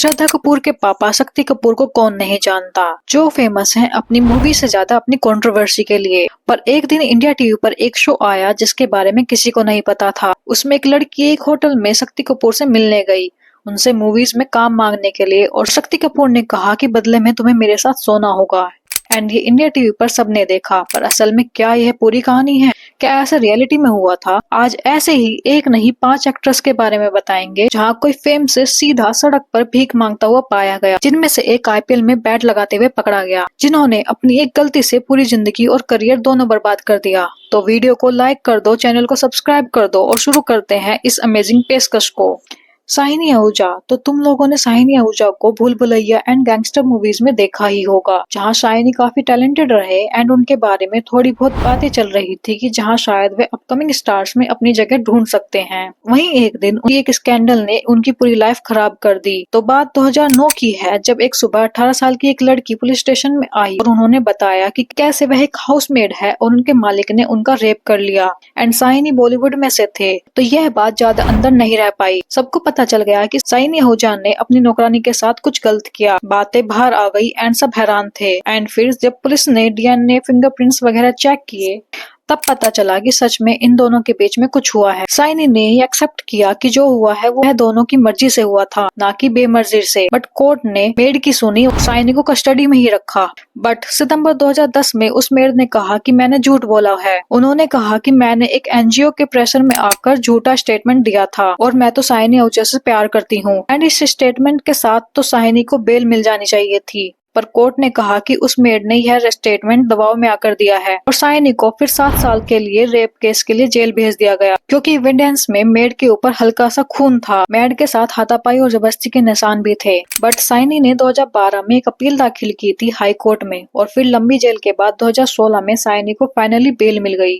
श्रद्धा कपूर के पापा शक्ति कपूर को कौन नहीं जानता, जो फेमस हैं अपनी मूवी से ज्यादा अपनी कंट्रोवर्सी के लिए। पर एक दिन इंडिया टीवी पर एक शो आया जिसके बारे में किसी को नहीं पता था। उसमें एक लड़की एक होटल में शक्ति कपूर से मिलने गई, उनसे मूवीज में काम मांगने के लिए, और शक्ति कपूर ने कहा कि बदले में तुम्हें मेरे साथ सोना होगा। एंड ये इंडिया टीवी पर सबने देखा, पर असल में क्या यह पूरी कहानी है? क्या ऐसा रियलिटी में हुआ था? आज ऐसे ही एक नहीं 5 एक्ट्रेस के बारे में बताएंगे जहां कोई फेम से सीधा सड़क पर भीख मांगता हुआ पाया गया, जिनमें से एक आईपीएल में बैट लगाते हुए पकड़ा गया, जिन्होंने अपनी एक गलती से पूरी जिंदगी और करियर दोनों बर्बाद कर दिया। तो वीडियो को लाइक कर दो, चैनल को सब्सक्राइब कर दो और शुरू करते हैं इस अमेजिंग पेशकश को। शाइनी आहूजा। तो तुम लोगों ने शाइनी आहूजा को भूल भुलैया एंड गैंगस्टर मूवीज में देखा ही होगा, जहां शाइनी काफी टैलेंटेड रहे एंड उनके बारे में थोड़ी बहुत बातें चल रही थी कि जहां शायद वे अपकमिंग स्टार्स में अपनी जगह ढूंढ सकते हैं। वहीं एक दिन एक स्कैंडल ने उनकी पूरी लाइफ खराब कर दी। तो बात 2009 की है, जब एक सुबह 18 साल की एक लड़की पुलिस स्टेशन में आई और उन्होंने बताया कि कैसे वह एक हाउसमेड है और उनके मालिक ने उनका रेप कर लिया एंड शाइनी बॉलीवुड में से थे। तो यह बात ज्यादा अंदर नहीं रह पाई। सबको पता चल गया कि शाइनी आहूजा ने अपनी नौकरानी के साथ कुछ गलत किया। बातें बाहर आ गई एंड सब हैरान थे। एंड फिर जब पुलिस ने डीएनए, फिंगरप्रिंट्स वगैरह चेक किए, तब पता चला कि सच में इन दोनों के बीच में कुछ हुआ है। शाइनी ने ये एक्सेप्ट किया कि जो हुआ है वो दोनों की मर्जी से हुआ था, ना कि बेमर्जी से। बट कोर्ट ने मेड की सुनी, शाइनी को कस्टडी में ही रखा। बट सितंबर 2010 में उस मेड ने कहा कि मैंने झूठ बोला है। उन्होंने कहा कि मैंने एक एनजीओ के प्रेशर में आकर झूठा स्टेटमेंट दिया था और मैं तो शाइनी आहूजा से प्यार करती हूँ। एंड इस स्टेटमेंट के साथ तो शाइनी को बेल मिल जानी चाहिए थी, पर कोर्ट ने कहा कि उस मेड ने यह स्टेटमेंट दबाव में आकर दिया है और शाइनी को फिर 7 साल के लिए रेप केस के लिए जेल भेज दिया गया, क्योंकि एविडेंस में मेड के ऊपर हल्का सा खून था। मेड के साथ हाथापाई और जबरदस्ती के निशान भी थे। बट शाइनी ने 2012 में एक अपील दाखिल की थी हाई कोर्ट में और फिर लंबी जेल के बाद 2016 में शाइनी को फाइनली बेल मिल गई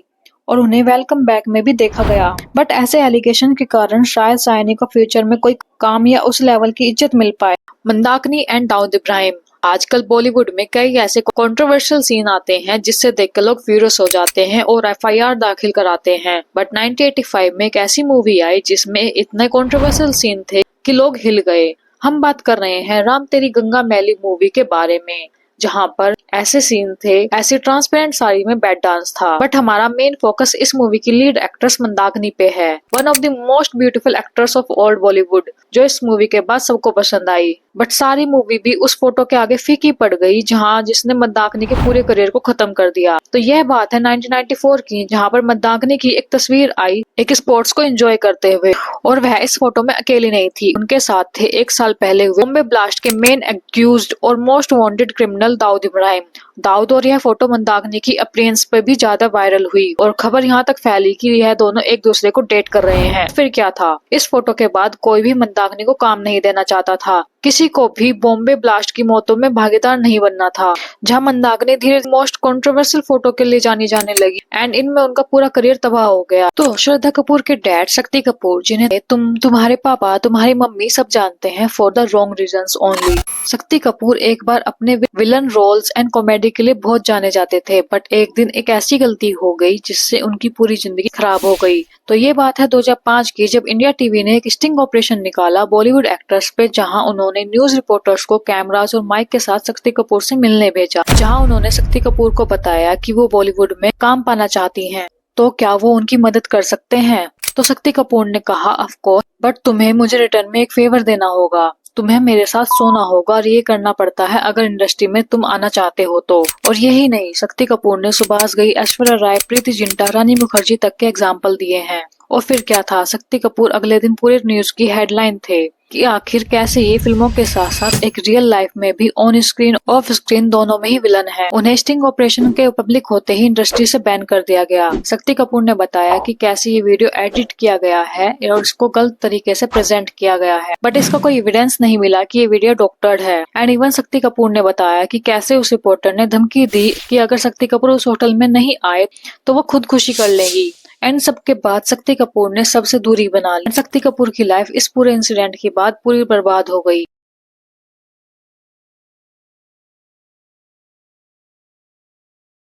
और उन्हें वेलकम बैक में भी देखा गया। बट ऐसे एलिगेशन के कारण शायद शाइनी को फ्यूचर में कोई काम या उस लेवल की इज्जत मिल पाए। मंदाकिनी एंड दाऊद इब्राहिम। आजकल बॉलीवुड में कई ऐसे कंट्रोवर्शियल सीन आते हैं जिससे देखकर लोग फ्यूरियस हो जाते हैं और एफआईआर दाखिल कराते हैं। बट 1985 में एक ऐसी मूवी आई जिसमें इतने कंट्रोवर्शियल सीन थे कि लोग हिल गए। हम बात कर रहे हैं राम तेरी गंगा मैली मूवी के बारे में, जहां पर ऐसे सीन थे, ऐसी ट्रांसपेरेंट साड़ी में बैड डांस था। बट हमारा मेन फोकस इस मूवी की लीड एक्ट्रेस मंदाकिनी पे है, one of the most beautiful actress of old Bollywood, जो इस मूवी के बाद सबको पसंद आई। बट सारी मूवी भी उस फोटो के आगे फीकी पड़ गई जहां जिसने मंदाकिनी के पूरे करियर को खत्म कर दिया। तो यह बात है 1994 की, जहां पर मंदाकिनी की एक तस्वीर आई एक स्पोर्ट्स को एंजॉय करते हुए, और वह इस फोटो में अकेली नहीं थी, उनके साथ थे 1 साल पहले हुए बॉम्बे ब्लास्ट के मेन एक्यूज्ड और most wanted criminal Dawood Ibrahim. Dawood और यह फोटो मंदाकिनी की अपीयरेंस पे भी ज्यादा वायरल हुई और खबर यहाँ तक फैली कि यह दोनों एक दूसरे को डेट कर रहे हैं। फिर क्या था, इस फोटो के बाद कोई भी मंदाकिनी को काम नहीं देना चाहता था, किसी को भी बॉम्बे ब्लास्ट की मौतों में भागीदार नहीं बनना था। जहां मंदाकिनी धीरे मोस्ट कंट्रोवर्शियल फोटो के लिए जानी जाने लगी एंड इनमें उनका पूरा करियर तबाह हो गया। तो श्रद्धा कपूर के डैड शक्ति कपूर, जिन्हें तुम्हारे पापा, तुम्हारी मम्मी सब जानते हैं for the wrong reasons only. Shakti Kapoor एक बार अपने विलन रोल्स एंड कॉमेडी के लिए बहुत जाने जाते थे, बट एक दिन एक ऐसी गलती हो गई जिससे उनकी पूरी जिंदगी खराब हो गई। तो ये बात है 2005 की, जब इंडिया टीवी ने एक स्टिंग ऑपरेशन निकाला बॉलीवुड एक्ट्रेस पे, जहां उन्होंने न्यूज रिपोर्टर्स को कैमरास और माइक के साथ शक्ति कपूर से मिलने भेजा, जहां उन्होंने शक्ति कपूर को बताया कि वो बॉलीवुड में काम पाना चाहती हैं, तो क्या वो उनकी मदद कर सकते हैं। तो शक्ति कपूर ने कहा ऑफ कोर्स, बट तुम्हें मुझे रिटर्न में एक फेवर देना होगा, तुम्हें मेरे साथ सोना होगा और ये करना पड़ता है अगर इंडस्ट्री में तुम आना चाहते हो तो। और यही नहीं, शक्ति कपूर ने सुभाष घई, ऐश्वर्या राय, प्रीति जिंटा, रानी मुखर्जी तक के एग्जाम्पल दिए हैं। और फिर क्या था, शक्ति कपूर अगले दिन पूरे न्यूज की हेडलाइन थे कि आखिर कैसे ये फिल्मों के साथ साथ एक रियल लाइफ में भी ऑन स्क्रीन ऑफ स्क्रीन दोनों में ही विलन है। उन्हें स्टिंग ऑपरेशन के पब्लिक होते ही इंडस्ट्री से बैन कर दिया गया। शक्ति कपूर ने बताया कि कैसे ये वीडियो एडिट किया गया है और इसको गलत तरीके से प्रेजेंट किया गया है, बट इसका कोई एविडेंस नहीं मिला कि ये वीडियो डॉक्टर्ड है। एंड इवन शक्ति कपूर ने बताया कि कैसे उस रिपोर्टर ने धमकी दी कि अगर शक्ति कपूर उस होटल में नहीं आए तो वो खुदकुशी कर लेगी। एंड सबके बाद शक्ति कपूर ने सबसे दूरी बना ली। शक्ति कपूर की लाइफ इस पूरे इंसिडेंट के बाद पूरी बर्बाद हो गई।